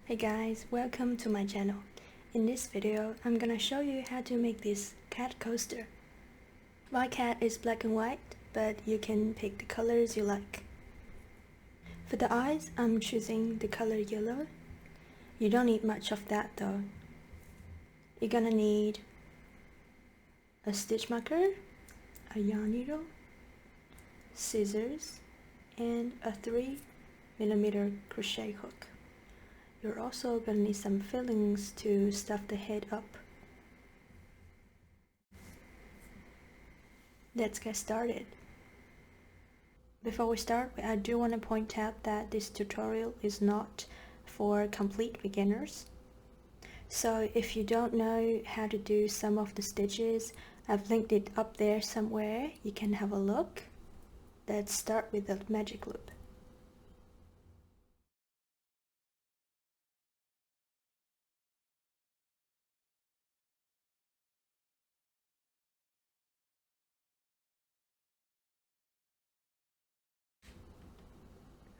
Hey guys, welcome to my channel. In this video, I'm gonna show you how to make this cat coaster. My cat is black and white, but you can pick the colors you like. For the eyes, I'm choosing the color yellow. You don't need much of that though. You're gonna need a stitch marker, a yarn needle, scissors, and a 3mm crochet hook. You're also going to need some fillings to stuff the head up. Let's get started. Before we start, I do want to point out that this tutorial is not for complete beginners. So if you don't know how to do some of the stitches, I've linked it up there somewhere. You can have a look. Let's start with the magic loop.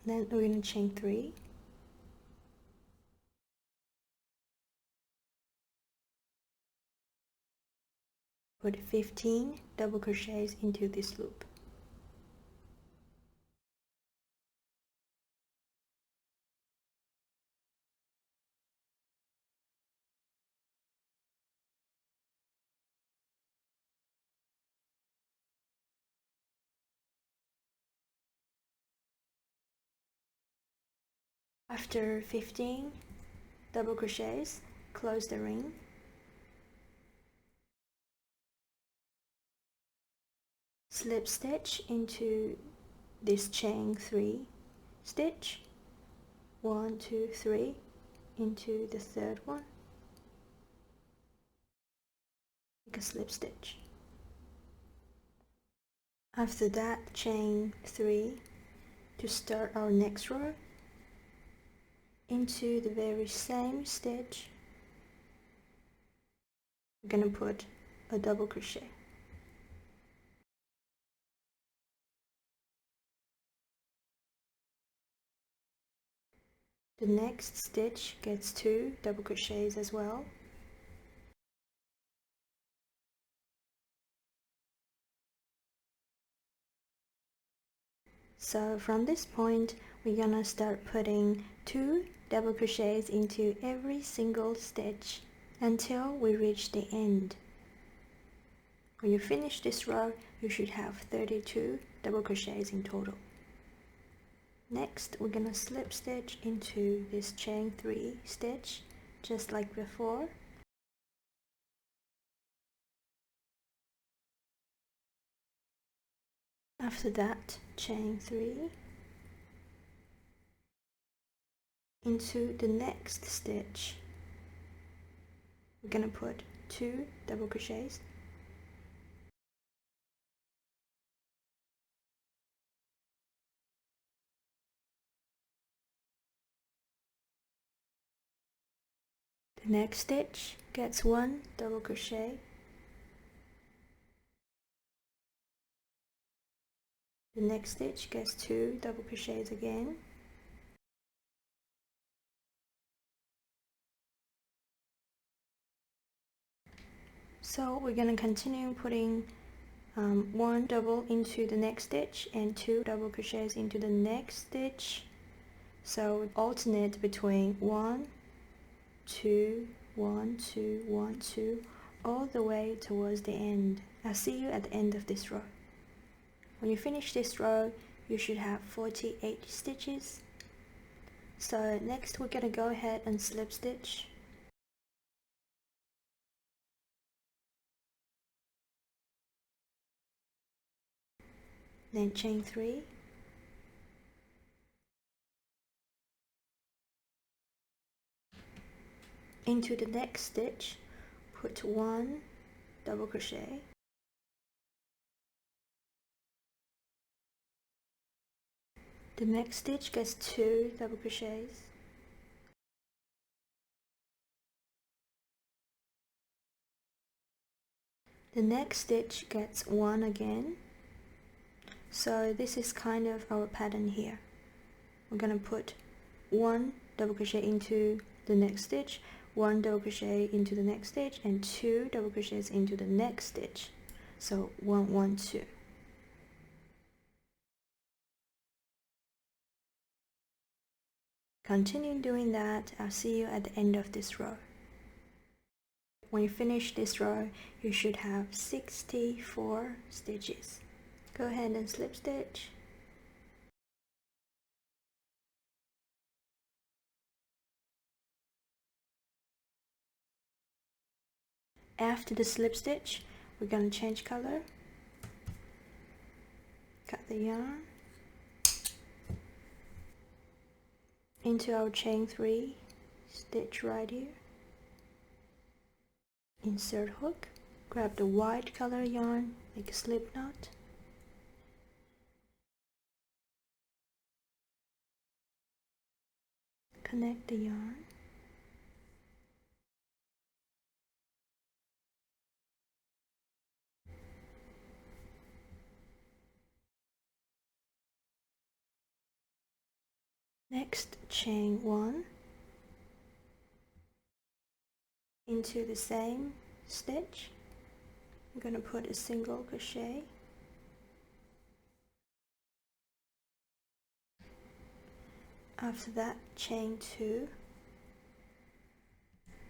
Then we're going to chain 3. Put 15 double crochets into this loop. After 15 double crochets, close the ring. Slip stitch into this chain 3 stitch, 1, 2, 3 into the third one, make a slip stitch. After that, chain 3 to start our next row. Into the very same stitch, we're going to put a double crochet. The next stitch gets 2 double crochets as well. So from this point, we're gonna start putting 2 double crochets into every single stitch until we reach the end. When you finish this row, you should have 32 double crochets in total. Next, we're gonna slip stitch into this chain 3 stitch, just like before. After that, chain 3 into the next stitch. We're gonna put 2 double crochets. The next stitch gets 1 double crochet. The next stitch gets 2 double crochets again. So we're going to continue putting 1 double into the next stitch and 2 double crochets into the next stitch. So we alternate between 1, 2, 1, 2, 1, 2, all the way towards the end. I'll see you at the end of this row. When you finish this row, you should have 48 stitches. So next we're going to go ahead and slip stitch. Then chain 3. Into the next stitch, put 1 double crochet. The next stitch gets 2 double crochets. The next stitch gets 1 again. So this is kind of our pattern here. We're gonna put 1 double crochet into the next stitch, 1 double crochet into the next stitch, and 2 double crochets into the next stitch. So 1 1 2. Continue doing that. I'll see you at the end of this row. When you finish this row, you should have 64 stitches. Go ahead and slip stitch. After the slip stitch, we're going to change color. Cut the yarn into our chain 3, stitch right here. Insert hook, grab the white color yarn, make a slip knot. Connect the yarn. Next, chain 1 into the same stitch. I'm going to put a single crochet. After that, chain 2,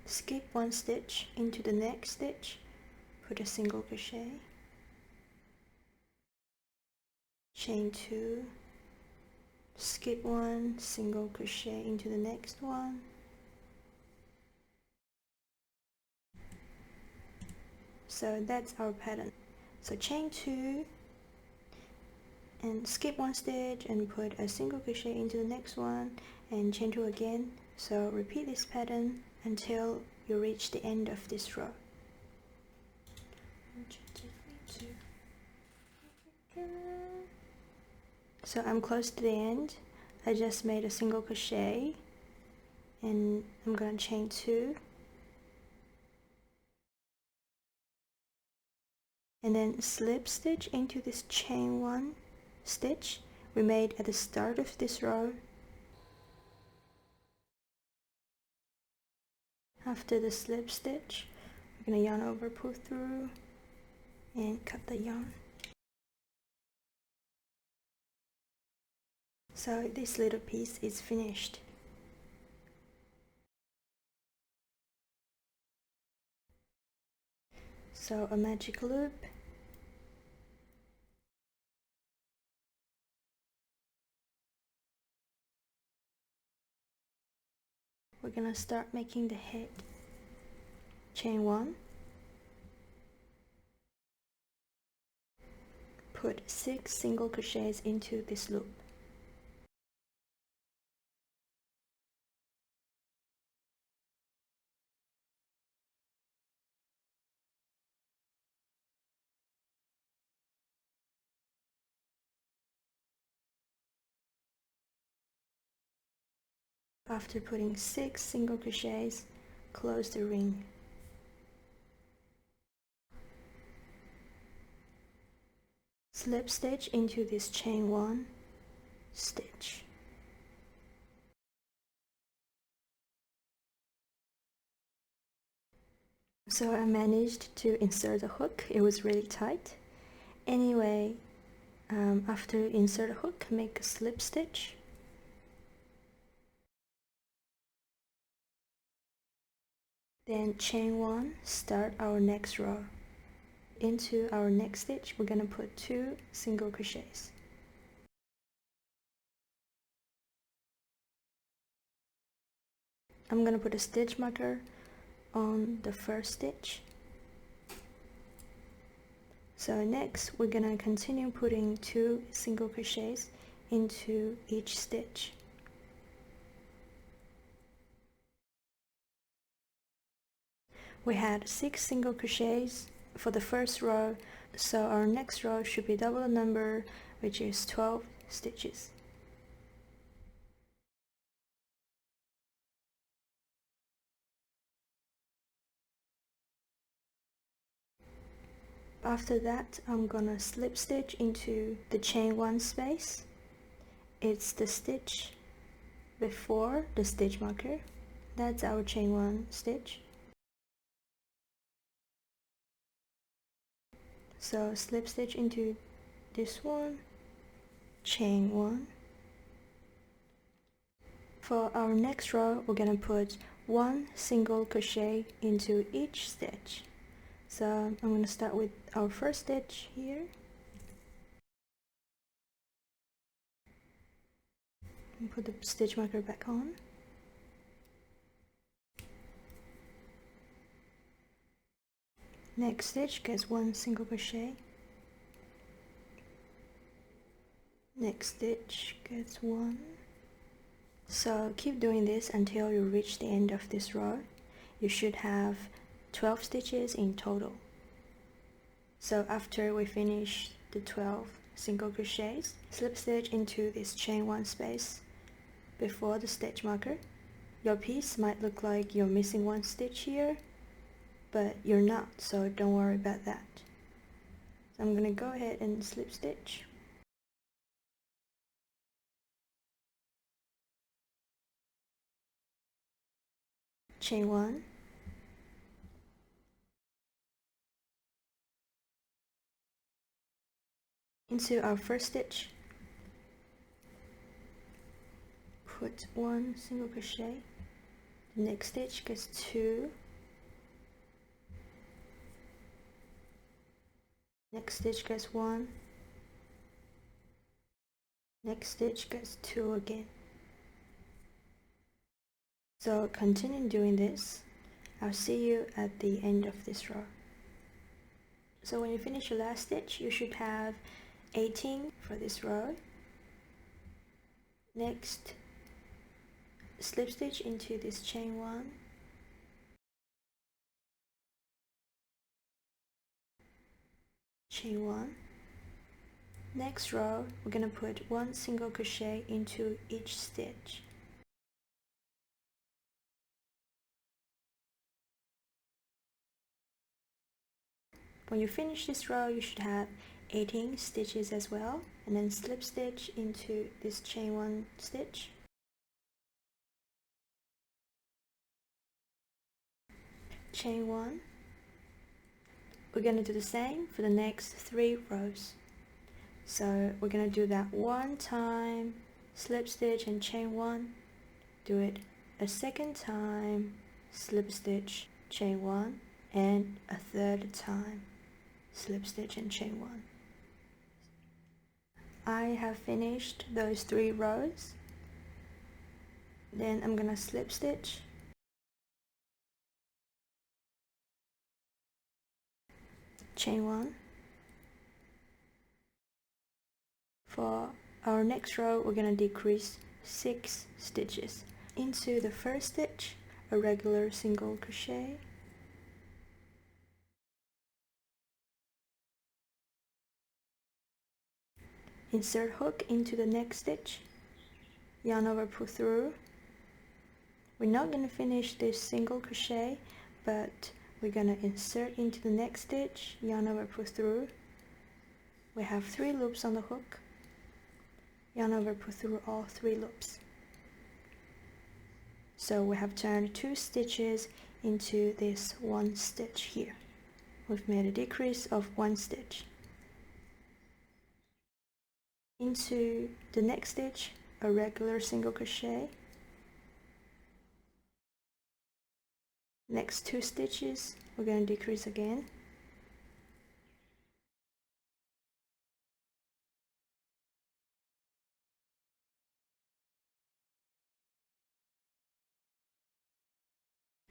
skip 1 stitch into the next stitch, put a single crochet, chain 2, skip 1, single crochet into the next one, so that's our pattern. So chain 2 and skip 1 stitch and put a single crochet into the next one and chain 2 again. So repeat this pattern until you reach the end of this row. So I'm close to the end. I just made a single crochet and I'm going to chain 2 and then slip stitch into this chain 1 stitch we made at the start of this row. After the slip stitch, we're going to yarn over, pull through, and cut the yarn. So this little piece is finished. So a magic loop, we're gonna start making the head. Chain 1, put 6 single crochets into this loop. After putting 6 single crochets, close the ring. Slip stitch into this chain 1 stitch. So I managed to insert a hook. It was really tight. Anyway, after insert a hook, make a slip stitch. Then chain 1, start our next row. Into our next stitch, we're gonna put 2 single crochets. I'm gonna put a stitch marker on the first stitch. So next, we're gonna continue putting 2 single crochets into each stitch. We had 6 single crochets for the first row, so our next row should be double the number, which is 12 stitches. After that, I'm gonna slip stitch into the chain 1 space. It's the stitch before the stitch marker. That's our chain 1 stitch. So slip stitch into this one, chain 1. For our next row, we're gonna put 1 single crochet into each stitch. So I'm gonna start with our first stitch here. And put the stitch marker back on. Next stitch gets 1 single crochet. Next stitch gets 1. So keep doing this until you reach the end of this row. You should have 12 stitches in total. So after we finish the 12 single crochets, slip stitch into this chain 1 space before the stitch marker. Your piece might look like you're missing 1 stitch here, but you're not, so don't worry about that. So I'm gonna go ahead and slip stitch. Chain 1. Into our first stitch, put 1 single crochet. The next stitch gets 2. Next stitch gets 1. Next stitch gets 2 again. So continue doing this. I'll see you at the end of this row. So when you finish your last stitch, you should have 18 for this row. Next, slip stitch into this chain 1. Chain 1. Next row, we're gonna put 1 single crochet into each stitch. When you finish this row, you should have 18 stitches as well, and then slip stitch into this chain 1 stitch. Chain 1. We're gonna do the same for the next 3 rows. So we're gonna do that 1 time, slip stitch and chain 1, do it a second time, slip stitch, chain 1, and a third time, slip stitch and chain 1. I have finished those 3 rows. Then I'm gonna slip stitch, chain 1. For our next row, we're gonna decrease 6 stitches. Into the first stitch, a regular single crochet. Insert hook into the next stitch, yarn over, pull through. We're not gonna finish this single crochet, but we're gonna insert into the next stitch, yarn over, pull through. We have 3 loops on the hook. Yarn over, pull through all 3 loops. So we have turned 2 stitches into this 1 stitch here. We've made a decrease of 1 stitch. Into the next stitch, a regular single crochet. Next 2 stitches, we're going to decrease again.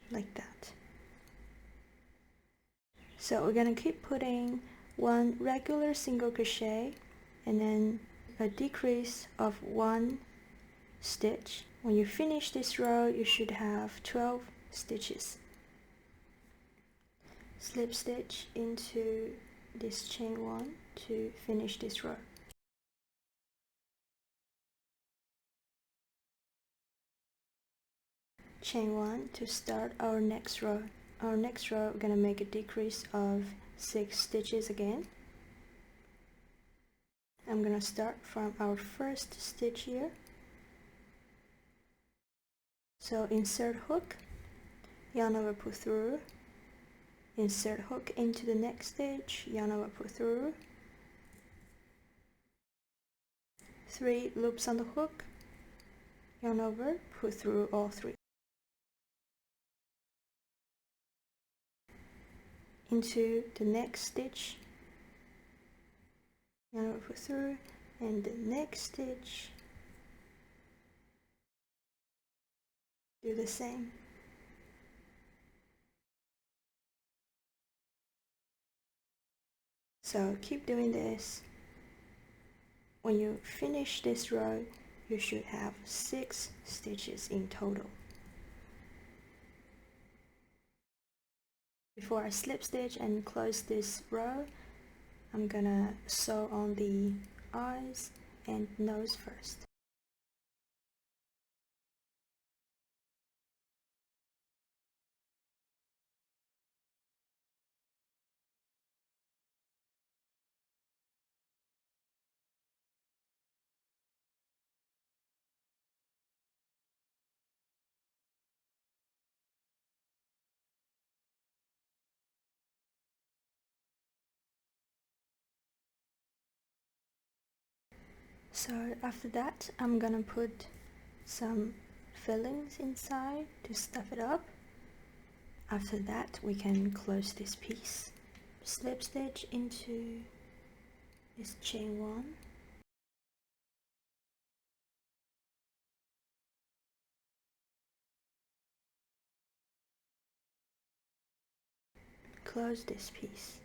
Like that. So we're going to keep putting 1 regular single crochet and then a decrease of 1 stitch. When you finish this row, you should have 12 stitches. Slip stitch into this chain 1 to finish this row. Chain 1 to start our next row. Our next row, we're going to make a decrease of 6 stitches again. I'm going to start from our first stitch here. So insert hook, yarn over, pull through, insert hook into the next stitch, yarn over, pull through, 3 loops on the hook, yarn over, pull through all 3. Into the next stitch, yarn over, pull through, and the next stitch, do the same. So keep doing this. When you finish this row, you should have 6 stitches in total. Before I slip stitch and close this row, I'm gonna sew on the eyes and nose first. So after that, I'm gonna put some fillings inside to stuff it up. After that, we can close this piece. Slip stitch into this chain 1. Close this piece.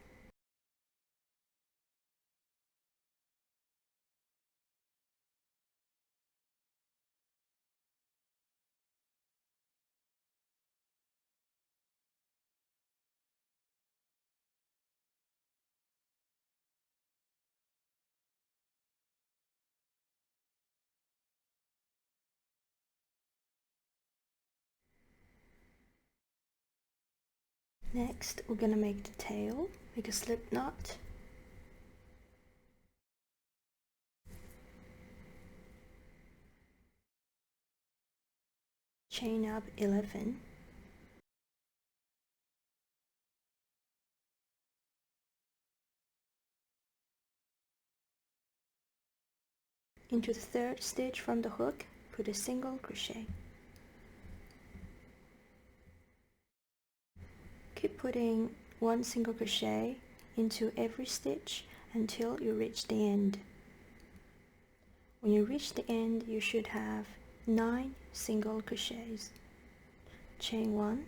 Next, we're gonna make the tail, make a slip knot. Chain up 11. Into the 3rd stitch from the hook, put a single crochet. Keep putting 1 single crochet into every stitch until you reach the end. When you reach the end, you should have 9 single crochets. Chain 1.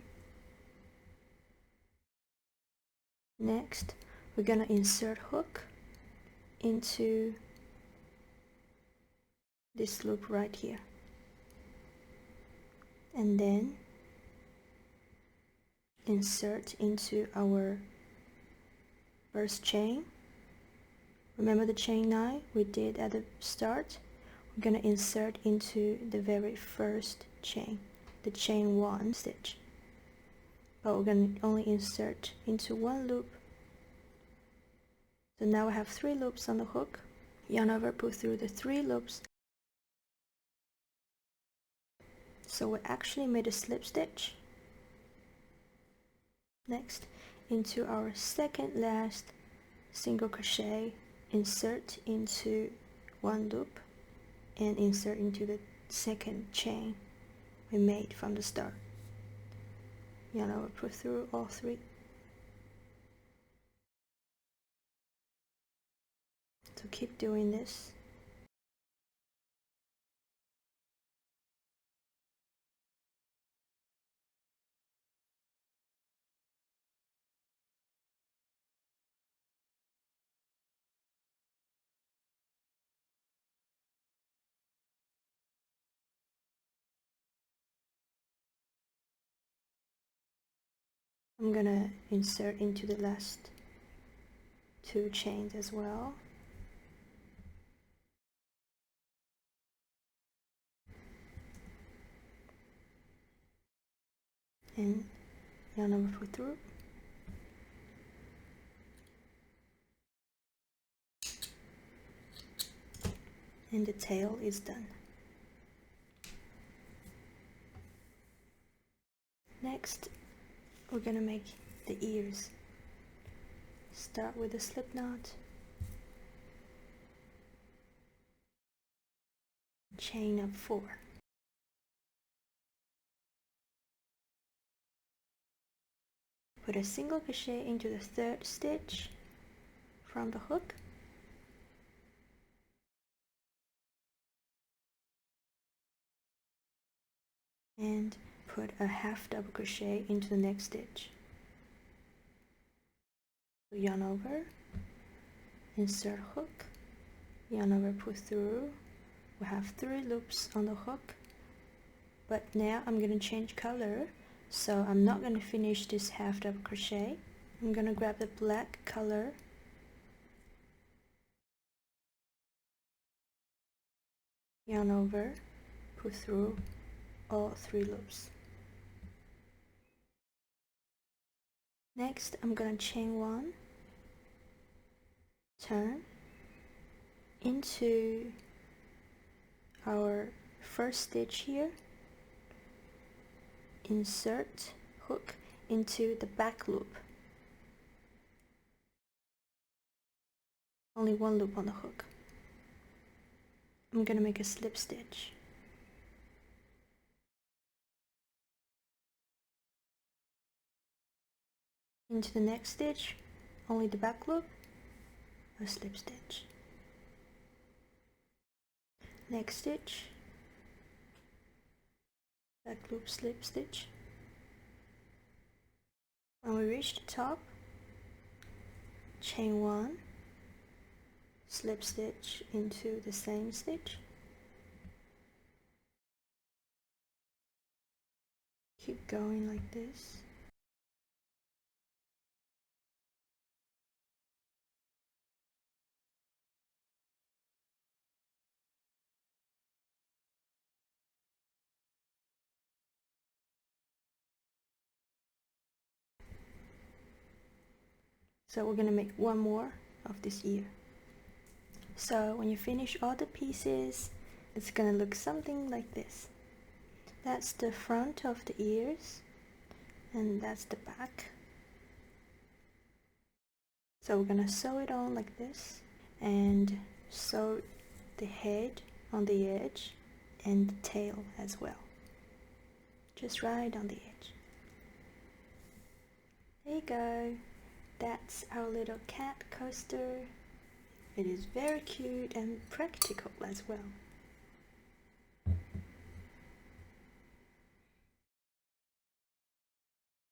Next, we're gonna insert hook into this loop right here, and then insert into our first chain. Remember the chain 9 we did at the start? We're gonna insert into the very first chain, the chain 1 stitch, but we're gonna only insert into 1 loop. So now we have 3 loops on the hook. Yarn over, pull through the 3 loops. So we actually made a slip stitch. Next, into our second last single crochet, insert into 1 loop and insert into the second chain we made from the start. Yarn over, pull through all 3. So keep doing this. I'm gonna insert into the last 2 chains as well. And yarn over, pull through. And the tail is done. Next, we're gonna make the ears. Start with a slip knot, chain up 4. Put a single crochet into the 3rd stitch from the hook, and put a half double crochet into the next stitch. Yarn over, insert hook, yarn over, pull through. We have 3 loops on the hook, but now I'm going to change color, so I'm not going to finish this half double crochet. I'm going to grab the black color, yarn over, pull through all 3 loops. Next, I'm going to chain 1, turn into our first stitch here, insert hook into the back loop. Only 1 loop on the hook. I'm going to make a slip stitch. Into the next stitch, only the back loop, a slip stitch. Next stitch, back loop, slip stitch. When we reach the top, chain 1, slip stitch into the same stitch. Keep going like this. So we're gonna make 1 more of this ear. So when you finish all the pieces, it's gonna look something like this. That's the front of the ears, and that's the back. So we're gonna sew it on like this, and sew the head on the edge and the tail as well, just right on the edge. There you go. That's our little cat coaster. It is very cute and practical as well.